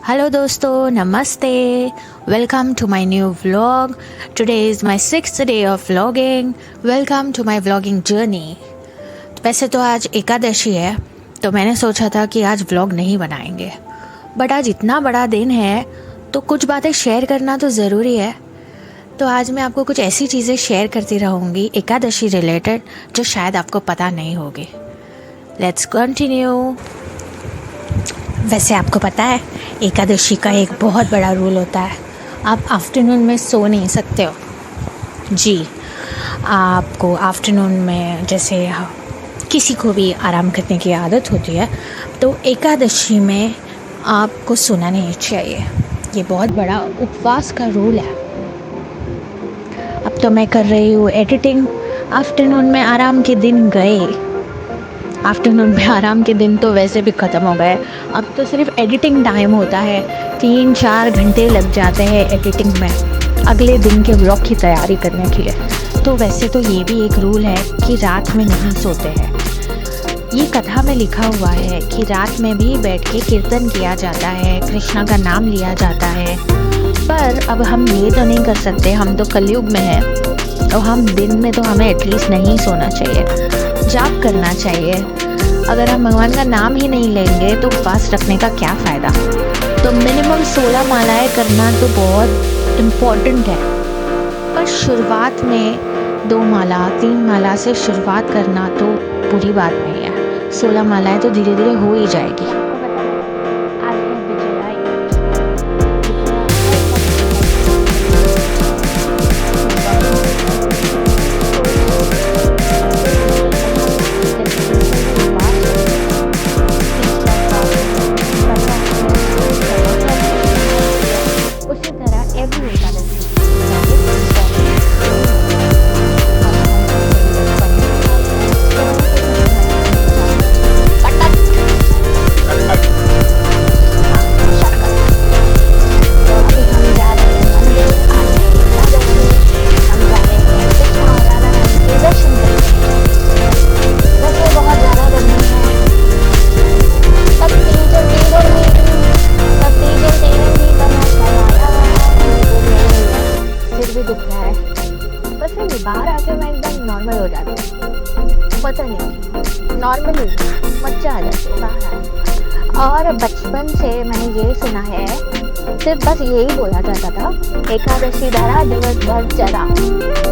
Hello दोस्तों, नमस्ते। Welcome to my new vlog. Today is my 6th day of vlogging. Welcome to my vlogging journey. वैसे तो आज एकादशी है, तो मैंने सोचा था कि आज व्लॉग नहीं बनाएंगे, बट आज इतना बड़ा दिन है तो कुछ बातें शेयर करना तो ज़रूरी है। तो आज मैं आपको कुछ ऐसी चीज़ें शेयर करती रहूँगी एकादशी रिलेटेड जो शायद आपको पता नहीं होगी। Let's continue. वैसे आपको पता है एकादशी का एक बहुत बड़ा रूल होता है, आप आफ्टरनून में सो नहीं सकते हो जी। आपको आफ्टरनून में जैसे किसी को भी आराम करने की आदत होती है, तो एकादशी में आपको सोना नहीं चाहिए। ये बहुत बड़ा उपवास का रूल है। अब तो मैं कर रही हूँ एडिटिंग। आफ्टरनून में आराम के दिन गए। आफ्टरनून में आराम के दिन तो वैसे भी ख़त्म हो गए। अब तो सिर्फ एडिटिंग टाइम होता है, 3-4 घंटे लग जाते हैं एडिटिंग में अगले दिन के व्लॉग की तैयारी करने के लिए। तो वैसे तो ये भी एक रूल है कि रात में नहीं सोते हैं। ये कथा में लिखा हुआ है कि रात में भी बैठ के कीर्तन किया जाता है, कृष्णा का नाम लिया जाता है। पर अब हम ये तो नहीं कर सकते, हम तो कलयुग में हैं, तो हम दिन में तो हमें एटलीस्ट नहीं सोना चाहिए, जाप करना चाहिए। अगर हम भगवान का नाम ही नहीं लेंगे तो उपवास रखने का क्या फ़ायदा। तो मिनिमम 16 मालाएं करना तो बहुत इम्पोर्टेंट है। पर शुरुआत में 2 माला 3 माला से शुरुआत करना तो बुरी बात नहीं है। 16 मालाएं तो धीरे धीरे हो ही जाएगी। बाहर आके मैं एकदम नॉर्मल हो जाती हूँ, पता नहीं नॉर्मली मजा आ जाती है बाहर आके। और बचपन से मैंने ये सुना है, सिर्फ बस यही बोला जाता था, एकादशी धरा दिवस भर चरा।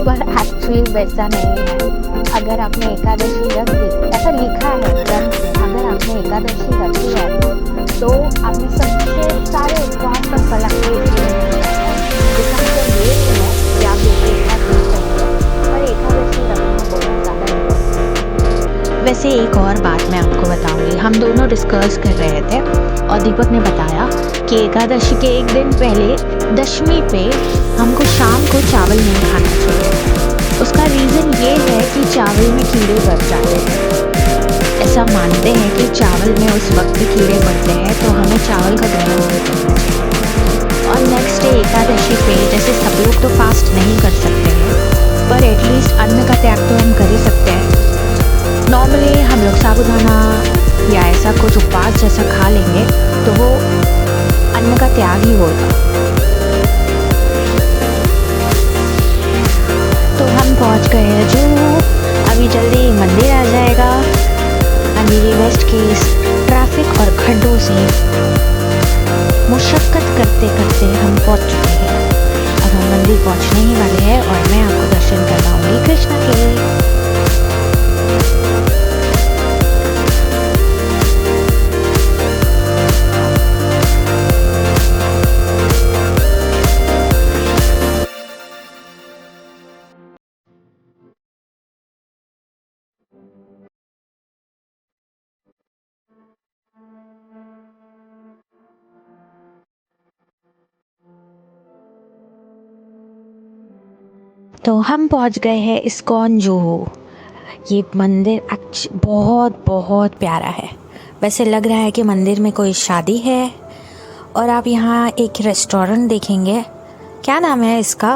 पर एक्चुअली वैसा नहीं है। अगर आपने एकादशी रख दी, ऐसा लिखा है ग्रंथ में, अगर आपने एकादशी रखी है तो आपने सबसे सारे उपवास का फल आपको इसका मतलब ये नहीं है कि आप वैसे एक और बात मैं आपको बताऊंगी। हम दोनों डिस्कस कर रहे थे और दीपक ने बताया कि एकादशी के एक दिन पहले दशमी पे हमको शाम को चावल नहीं खाना चाहिए। उसका रीज़न ये है कि चावल में कीड़े बढ़ जाते हैं। ऐसा मानते हैं कि चावल में उस वक्त कीड़े बढ़ते हैं, तो हमें चावल का ग्रहण नहीं करना चाहिए। और नेक्स्ट डे एकादशी पे जैसे सब लोग तो फास्ट नहीं कर सकते हैं, पर एटलीस्ट अन्न का त्याग तो हम कर ही सकते हैं। नॉर्मली हम लोग साबूदाना या ऐसा कुछ उपवास जैसा खा लेंगे तो वो अन्न का त्याग ही होगा। तो हम पहुंच गए हैं जुहू। अभी जल्दी मंदिर आ जाएगा। अमीरी वेस्ट के इस ट्रैफिक और खड्डों से मुशक्कत करते करते हम पहुंच चुके हैं। अब हम मंदिर पहुंचने ही वाले हैं और मैं आपको दर्शन करवाऊंगी कृष्णा के। तो हम पहुंच गए हैं इस्कॉन जुहू। ये मंदिर बहुत बहुत प्यारा है। वैसे लग रहा है कि मंदिर में कोई शादी है। और आप यहाँ एक रेस्टोरेंट देखेंगे। क्या नाम है इसका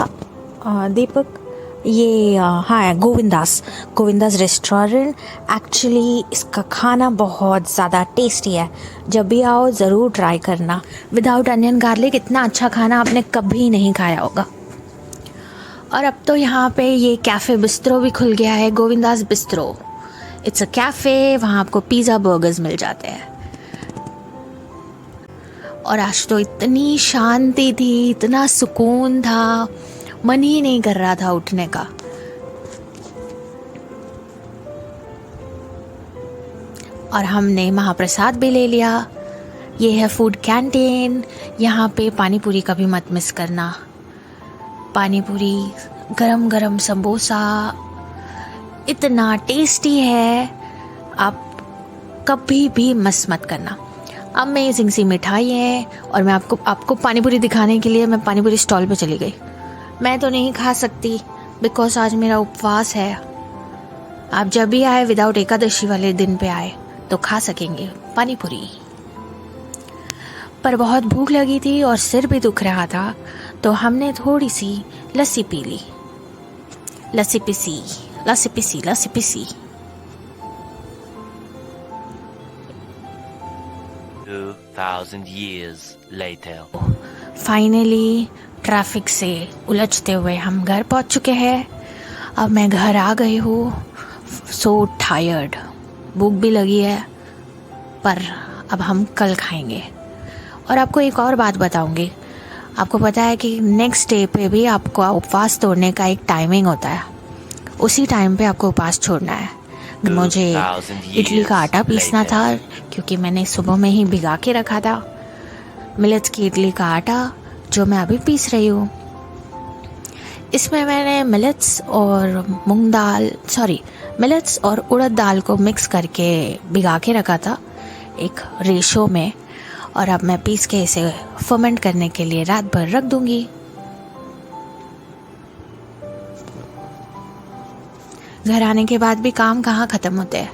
दीपक? ये हाँ, गोविंदास रेस्टोरेंट। एक्चुअली इसका खाना बहुत ज़्यादा टेस्टी है। जब भी आओ ज़रूर ट्राई करना। विदाउट अनियन गार्लिक इतना अच्छा खाना आपने कभी नहीं खाया होगा। और अब तो यहाँ पे ये कैफ़े बिस्ट्रो भी खुल गया है, Govindas bistro. It's a cafe, वहाँ आपको पिज़्ज़ा बर्गर्स मिल जाते हैं। और आज तो इतनी शांति थी, इतना सुकून था, मन ही नहीं कर रहा था उठने का। और हमने महाप्रसाद भी ले लिया। ये है फूड कैंटीन। यहाँ पे पानी पूरी कभी मत मिस करना। पानी पूरी, गरम गरम समोसा, इतना टेस्टी है, आप कभी भी मिस मत करना। अमेजिंग सी मिठाई है। और मैं आपको पानी पूरी दिखाने के लिए मैं पानी पूरी स्टॉल पे चली गई। मैं तो नहीं खा सकती बिकॉज आज मेरा उपवास है। आप जब भी आए विदाउट एकादशी वाले दिन पे आए तो खा सकेंगे पानी पूरी। पर बहुत भूख लगी थी और सिर भी दुख रहा था, तो हमने थोड़ी सी लस्सी पी ली। लस्सी पीसी। 2000 years later. फाइनली ट्रैफिक से उलझते हुए हम घर पहुंच चुके हैं। अब मैं घर आ गई हूँ, सो टायर्ड, भूख भी लगी है, पर अब हम कल खाएंगे। और आपको एक और बात बताऊंगी। आपको पता है कि नेक्स्ट डे पे भी आपको उपवास तोड़ने का एक टाइमिंग होता है, उसी टाइम पे आपको उपवास छोड़ना है। मुझे इडली का आटा पीसना था क्योंकि मैंने सुबह में ही भिगा के रखा था मिलेट्स की इडली का आटा, जो मैं अभी पीस रही हूँ। इसमें मैंने मिलेट्स और उड़द दाल को मिक्स करके भिगा के रखा था एक रेशो में। और अब मैं पीस के इसे फर्मेंट करने के लिए रात भर रख दूंगी। घर आने के बाद भी काम कहाँ ख़त्म होते हैं।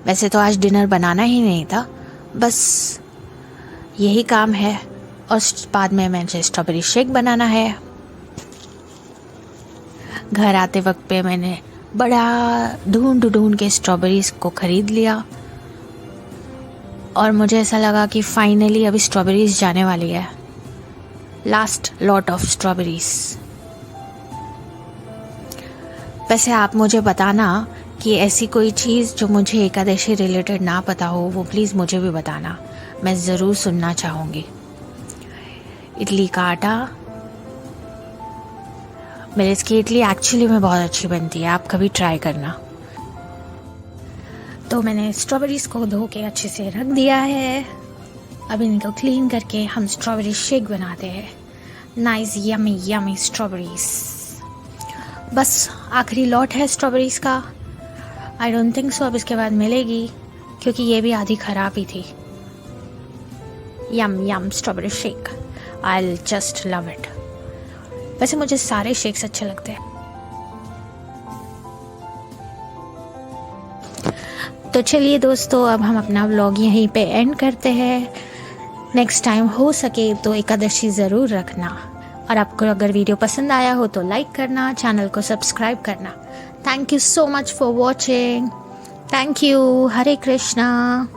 वैसे तो आज डिनर बनाना ही नहीं था, बस यही काम है। और बाद में मुझे स्ट्रॉबेरी शेक बनाना है। घर आते वक्त पे मैंने बड़ा ढूंढ के स्ट्रॉबेरीज को ख़रीद लिया। और मुझे ऐसा लगा कि फाइनली अभी स्ट्रॉबेरीज जाने वाली है, लास्ट लॉट ऑफ स्ट्रॉबेरीज। वैसे आप मुझे बताना कि ऐसी कोई चीज़ जो मुझे एकादशी रिलेटेड ना पता हो, वो प्लीज़ मुझे भी बताना, मैं ज़रूर सुनना चाहूँगी। इडली का आटा, मिलेट्स की इडली एक्चुअली में बहुत अच्छी बनती है, आप कभी ट्राई करना। तो मैंने स्ट्रॉबेरीज को धो के अच्छे से रख दिया है। अब इनको क्लीन करके हम स्ट्रॉबेरी शेक बनाते हैं। Nice yummy yummy strawberries. बस आखिरी लॉट है स्ट्रॉबेरीज का। आई डोंट थिंक सो अब इसके बाद मिलेगी, क्योंकि ये भी आधी खराब ही थी। Yum strawberry shake, I just love it. वैसे मुझे सारे शेक्स अच्छे लगते हैं। तो चलिए दोस्तों, अब हम अपना व्लॉग यहीं पे एंड करते हैं। नेक्स्ट टाइम हो सके तो एकादशी ज़रूर रखना। और आपको अगर वीडियो पसंद आया हो तो लाइक करना, चैनल को सब्सक्राइब करना। Thank you so much for watching. Thank you. Hare Krishna.